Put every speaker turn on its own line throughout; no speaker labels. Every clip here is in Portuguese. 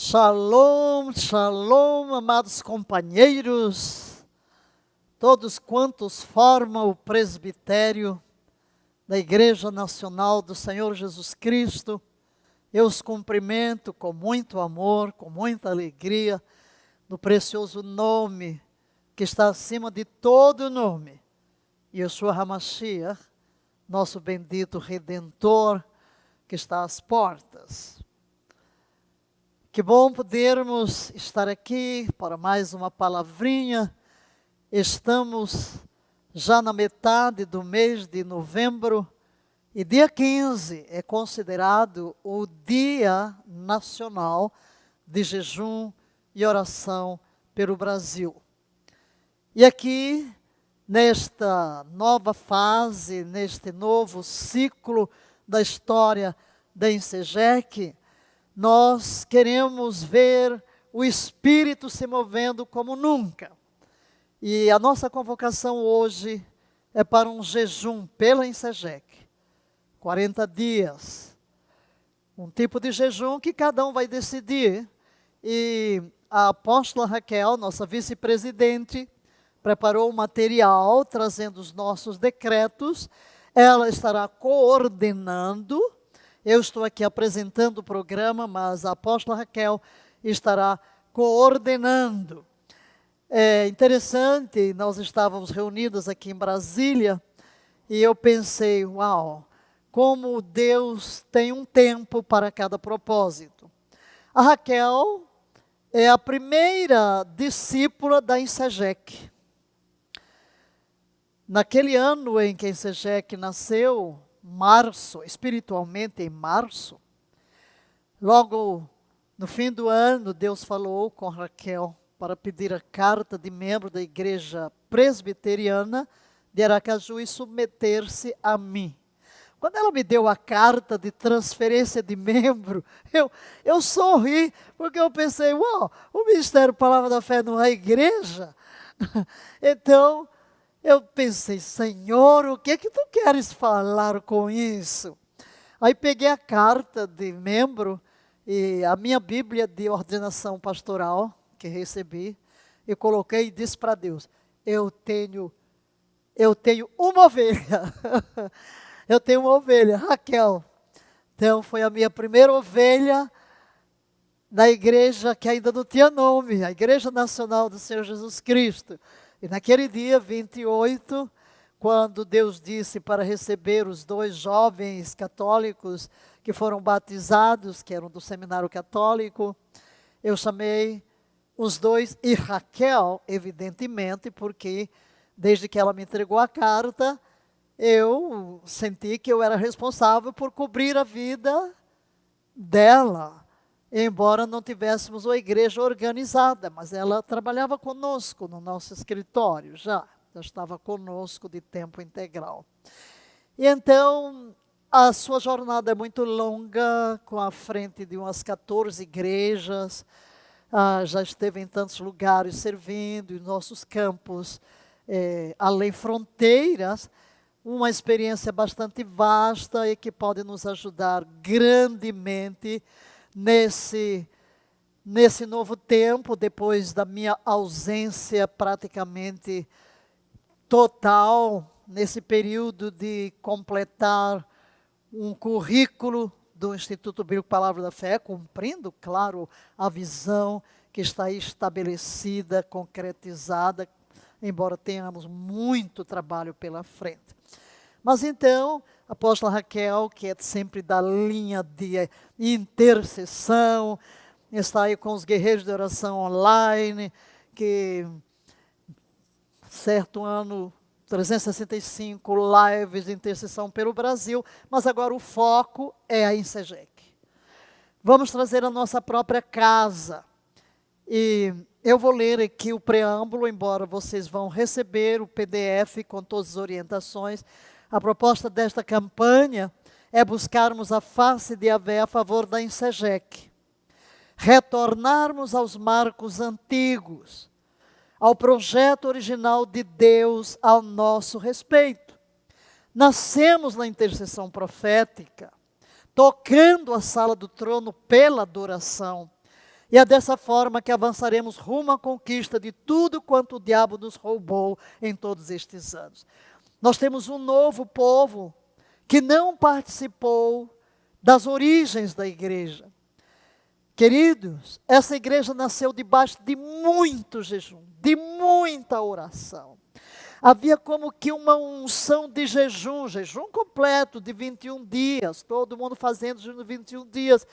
Shalom, shalom, amados companheiros, todos quantos formam o presbitério da Igreja Nacional do Senhor Jesus Cristo, eu os cumprimento com muito amor, com muita alegria, no precioso nome que está acima de todo nome, Yeshua HaMashiach, nosso bendito Redentor, que está às portas. Que bom podermos estar aqui para mais uma palavrinha. Estamos já na metade do mês de novembro e dia 15 é considerado o Dia Nacional de Jejum e Oração pelo Brasil. E aqui, nesta nova fase, neste novo ciclo da história da Ensejec, nós queremos ver o Espírito se movendo como nunca. E a nossa convocação hoje é para um jejum pela Ensejec. 40 dias. Um tipo de jejum que cada um vai decidir. E a apóstola Raquel, nossa vice-presidente, preparou um material trazendo os nossos decretos. Ela estará coordenando. Eu estou aqui apresentando o programa, mas a apóstola Raquel estará coordenando. É interessante, nós estávamos reunidos aqui em Brasília e eu pensei, uau, como Deus tem um tempo para cada propósito. A Raquel é a primeira discípula da Ensejec. Naquele ano em que a Ensejec nasceu, março, espiritualmente em março, logo no fim do ano, Deus falou com Raquel para pedir a carta de membro da igreja presbiteriana de Aracaju e submeter-se a mim. Quando ela me deu a carta de transferência de membro, eu sorri, porque eu pensei, uau, o Ministério Palavra da Fé não é igreja? Então, eu pensei, Senhor, o que tu queres falar com isso? Aí peguei a carta de membro e a minha Bíblia de ordenação pastoral, que recebi, e coloquei e disse para Deus, eu tenho uma ovelha, eu tenho uma ovelha, Raquel. Então foi a minha primeira ovelha na igreja que ainda não tinha nome, a Igreja Nacional do Senhor Jesus Cristo. E naquele dia 28, quando Deus disse para receber os dois jovens católicos que foram batizados, que eram do seminário católico, eu chamei os dois e Raquel, evidentemente, porque desde que ela me entregou a carta, eu senti que eu era responsável por cobrir a vida dela. Embora não tivéssemos uma igreja organizada, mas ela trabalhava conosco no nosso escritório, já estava conosco de tempo integral. E então, a sua jornada é muito longa, com a frente de umas 14 igrejas, já esteve em tantos lugares servindo, em nossos campos, além fronteiras, uma experiência bastante vasta e que pode nos ajudar grandemente nesse novo tempo, depois da minha ausência praticamente total, nesse período de completar um currículo do Instituto Bíblico Palavra da Fé, cumprindo, claro, a visão que está aí estabelecida, concretizada, embora tenhamos muito trabalho pela frente. Mas então, a apóstola Raquel, que é sempre da linha de intercessão, está aí com os guerreiros de oração online, que certo ano, 365 lives de intercessão pelo Brasil, mas agora o foco é a Ensejec. Vamos trazer a nossa própria casa. E eu vou ler aqui o preâmbulo, embora vocês vão receber o PDF com todas as orientações. A proposta desta campanha é buscarmos a face de Yahvé a favor da Ensejec, retornarmos aos marcos antigos, ao projeto original de Deus ao nosso respeito. Nascemos na intercessão profética, tocando a sala do trono pela adoração, E é dessa forma que avançaremos rumo à conquista de tudo quanto o diabo nos roubou em todos estes anos. Nós temos um novo povo que não participou das origens da igreja. Queridos, essa igreja nasceu debaixo de muito jejum, de muita oração. Havia como que uma unção de jejum completo de 21 dias, todo mundo fazendo jejum de 21 dias.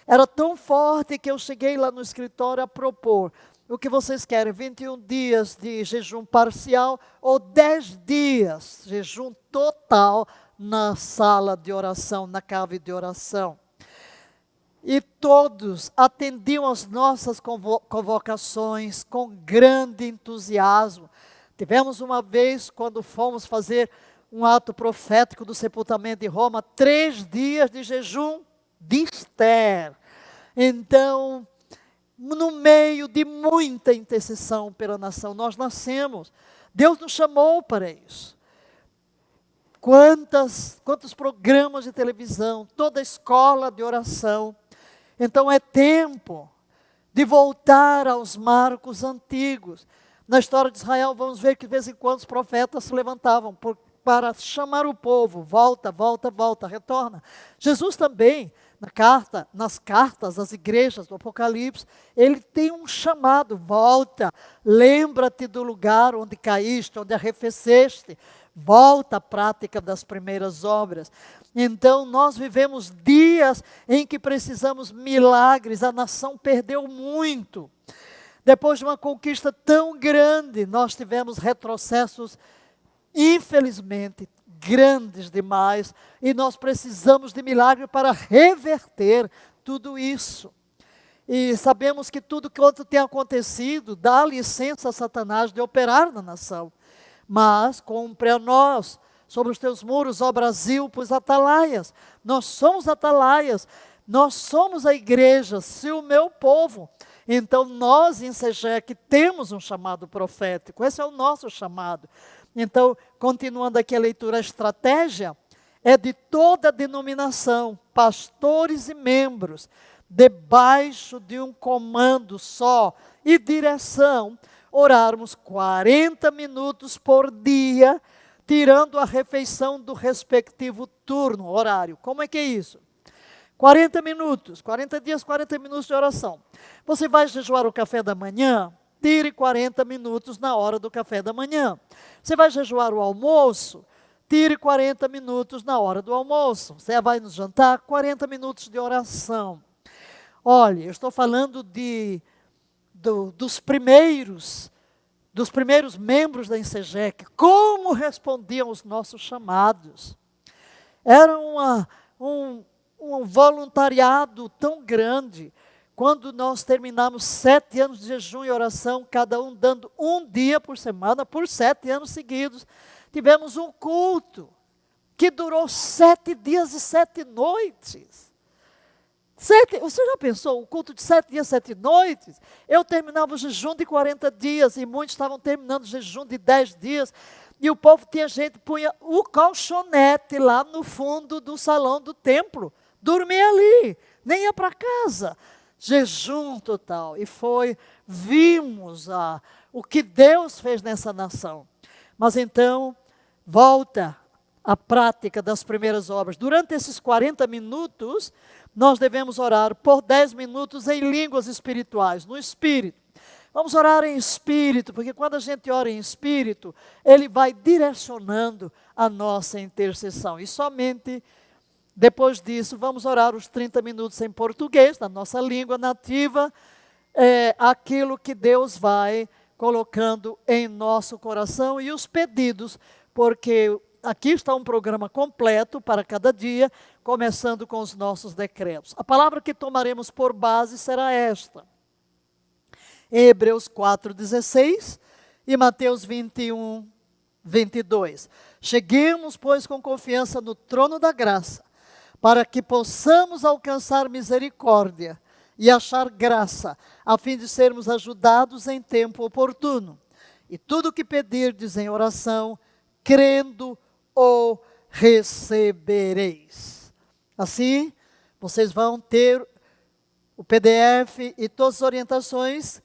Era tão forte que eu cheguei lá no escritório a propor: o que vocês querem, 21 dias de jejum parcial ou 10 dias, jejum total na sala de oração, na cave de oração? E todos atendiam às nossas convocações com grande entusiasmo. Tivemos uma vez, quando fomos fazer um ato profético do sepultamento de Roma, 3 dias de jejum de Esther. Então, no meio de muita intercessão pela nação, nós nascemos. Deus nos chamou para isso. Quantos programas de televisão, toda a escola de oração. Então é tempo de voltar aos marcos antigos. Na história de Israel, vamos ver que de vez em quando os profetas se levantavam para chamar o povo: volta, volta, volta, retorna. Jesus também, nas cartas às igrejas do Apocalipse, ele tem um chamado: volta, lembra-te do lugar onde caíste, onde arrefeceste, volta à prática das primeiras obras. Então nós vivemos dias em que precisamos milagres, a nação perdeu muito. Depois de uma conquista tão grande, nós tivemos retrocessos, infelizmente, grandes demais, e nós precisamos de milagre para reverter tudo isso. E sabemos que tudo quanto tem acontecido dá licença a Satanás de operar na nação. Mas cumpre a nós, sobre os teus muros, ó Brasil, pois atalaias. Nós somos atalaias, nós somos a igreja, se o meu povo. Então nós em SEGEC temos um chamado profético, esse é o nosso chamado. Então, continuando aqui a leitura, a estratégia é de toda a denominação, pastores e membros, debaixo de um comando só e direção, orarmos 40 minutos por dia, tirando a refeição do respectivo turno, horário. Como é que é isso? 40 minutos, 40 dias, 40 minutos de oração. Você vai jejuar o café da manhã? Tire 40 minutos na hora do café da manhã. Você vai jejuar o almoço? Tire 40 minutos na hora do almoço. Você vai no jantar? 40 minutos de oração. Olha, eu estou falando dos primeiros membros da SEGEC, como respondiam os nossos chamados. Era um voluntariado tão grande. Quando nós terminamos 7 anos de jejum e oração, cada um dando um dia por semana, por 7 anos seguidos, tivemos um culto que durou 7 dias e 7 noites. Você já pensou, um culto de 7 dias, 7 noites? Eu terminava o jejum de 40 dias e muitos estavam terminando o jejum de 10 dias. E o povo punha o colchonete lá no fundo do salão do templo. Dormia ali, nem ia para casa. Jejum total. E vimos o que Deus fez nessa nação. Mas então, volta à prática das primeiras obras. Durante esses 40 minutos, nós devemos orar por 10 minutos em línguas espirituais, no Espírito. Vamos orar em Espírito, porque quando a gente ora em Espírito, Ele vai direcionando a nossa intercessão. E somente depois disso, vamos orar os 30 minutos em português, na nossa língua nativa, aquilo que Deus vai colocando em nosso coração e os pedidos, porque aqui está um programa completo para cada dia, começando com os nossos decretos. A palavra que tomaremos por base será esta. Em Hebreus 4:16 e Mateus 21:22. Cheguemos, pois, com confiança no trono da graça, para que possamos alcançar misericórdia e achar graça, a fim de sermos ajudados em tempo oportuno. E tudo o que pedirdes em oração, crendo, o recebereis. Assim, vocês vão ter o PDF e todas as orientações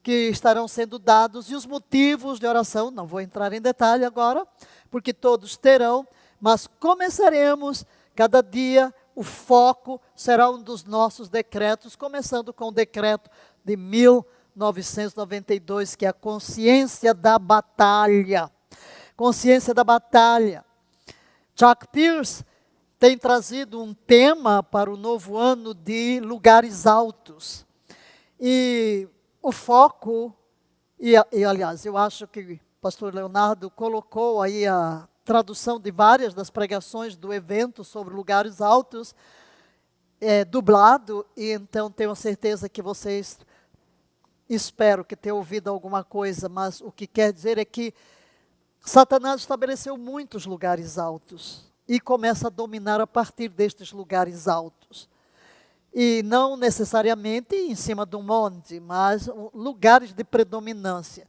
que estarão sendo dados e os motivos de oração. Não vou entrar em detalhe agora, porque todos terão, mas começaremos cada dia. O foco será um dos nossos decretos, começando com o decreto de 1992, que é a consciência da batalha. Consciência da batalha. Chuck Pierce tem trazido um tema para o novo ano de lugares altos. E o foco, aliás, eu acho que o pastor Leonardo colocou aí a tradução de várias das pregações do evento sobre lugares altos, dublado, e então tenho certeza que vocês, espero que tenham ouvido alguma coisa, mas o que quer dizer é que Satanás estabeleceu muitos lugares altos e começa a dominar a partir destes lugares altos. E não necessariamente em cima de um monte, mas lugares de predominância.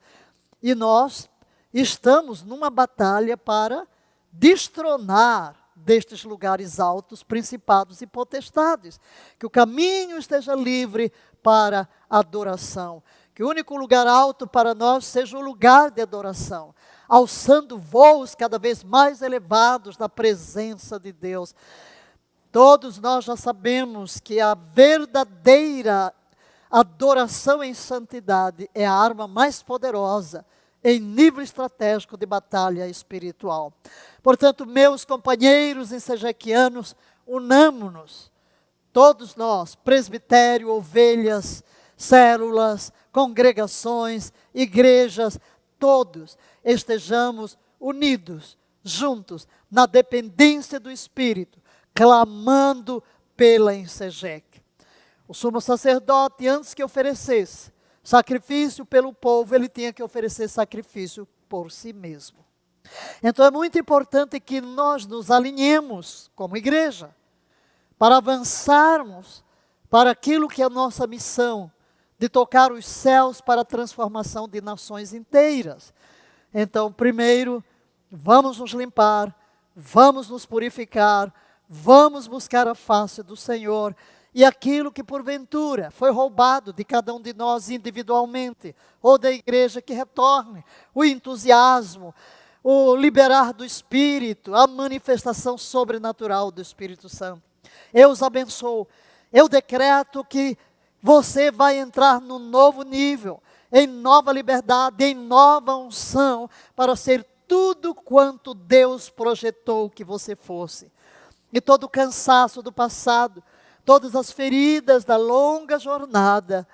E nós estamos numa batalha para destronar destes lugares altos, principados e potestades. Que o caminho esteja livre para adoração. Que o único lugar alto para nós seja o lugar de adoração. Alçando voos cada vez mais elevados na presença de Deus. Todos nós já sabemos que a verdadeira adoração em santidade é a arma mais poderosa em nível estratégico de batalha espiritual. Portanto, meus companheiros ensejequianos, unamo-nos, todos nós, presbitério, ovelhas, células, congregações, igrejas, todos estejamos unidos, juntos, na dependência do Espírito, clamando pela Ensejeque. O sumo sacerdote, antes que oferecesse sacrifício pelo povo, ele tinha que oferecer sacrifício por si mesmo. Então é muito importante que nós nos alinhemos como igreja, para avançarmos para aquilo que é a nossa missão, de tocar os céus para a transformação de nações inteiras. Então, primeiro, vamos nos limpar, vamos nos purificar, vamos buscar a face do Senhor. E aquilo que porventura foi roubado de cada um de nós individualmente, ou da igreja, que retorne. O entusiasmo, o liberar do Espírito, a manifestação sobrenatural do Espírito Santo. Eu os abençoo. Eu decreto que você vai entrar num novo nível, em nova liberdade, em nova unção, para ser tudo quanto Deus projetou que você fosse. E todo o cansaço do passado, todas as feridas da longa jornada,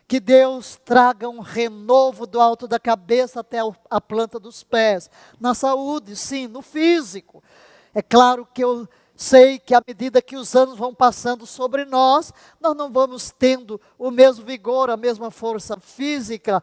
que Deus traga um renovo do alto da cabeça até a planta dos pés, na saúde, sim, no físico. É claro que eu sei que à medida que os anos vão passando sobre nós, nós não vamos tendo o mesmo vigor, a mesma força física,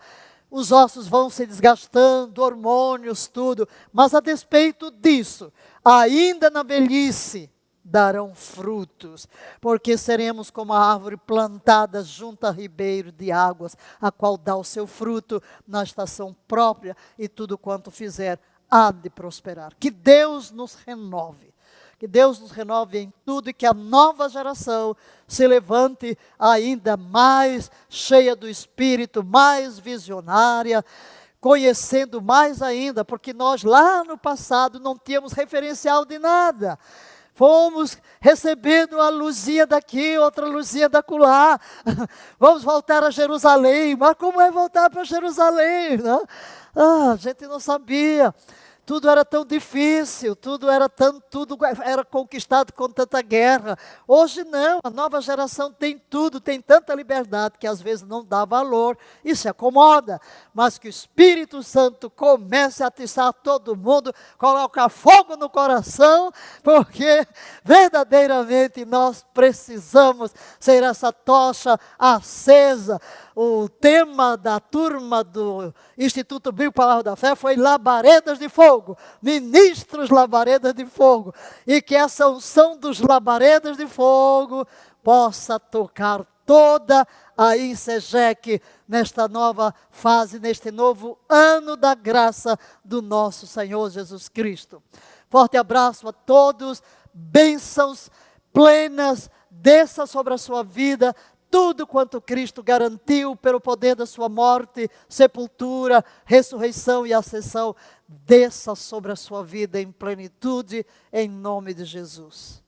os ossos vão se desgastando, hormônios, tudo, mas a despeito disso, ainda na velhice, darão frutos, porque seremos como a árvore plantada junto a ribeiro de águas, a qual dá o seu fruto na estação própria, e tudo quanto fizer há de prosperar. Que Deus nos renove. Que Deus nos renove em tudo, e que a nova geração se levante ainda mais cheia do Espírito, mais visionária, conhecendo mais ainda, porque nós lá no passado não tínhamos referencial de nada. Fomos recebendo a luzinha daqui, outra luzinha da acolá. Vamos voltar a Jerusalém. Mas como é voltar para Jerusalém? Né? A gente não sabia. Tudo era tão difícil, tudo era conquistado com tanta guerra. Hoje não, a nova geração tem tudo, tem tanta liberdade que às vezes não dá valor e se acomoda. Mas que o Espírito Santo comece a atiçar todo mundo, colocar fogo no coração, porque verdadeiramente nós precisamos ser essa tocha acesa. O tema da turma do Instituto Bíblico Palavra da Fé foi labaredas de fogo, ministros labaredas de fogo, e que essa unção dos labaredas de fogo possa tocar toda a Ensejeque nesta nova fase, neste novo ano da graça do nosso Senhor Jesus Cristo. Forte abraço a todos, bênçãos plenas, desça sobre a sua vida tudo quanto Cristo garantiu pelo poder da sua morte, sepultura, ressurreição e ascensão, desça sobre a sua vida em plenitude, em nome de Jesus.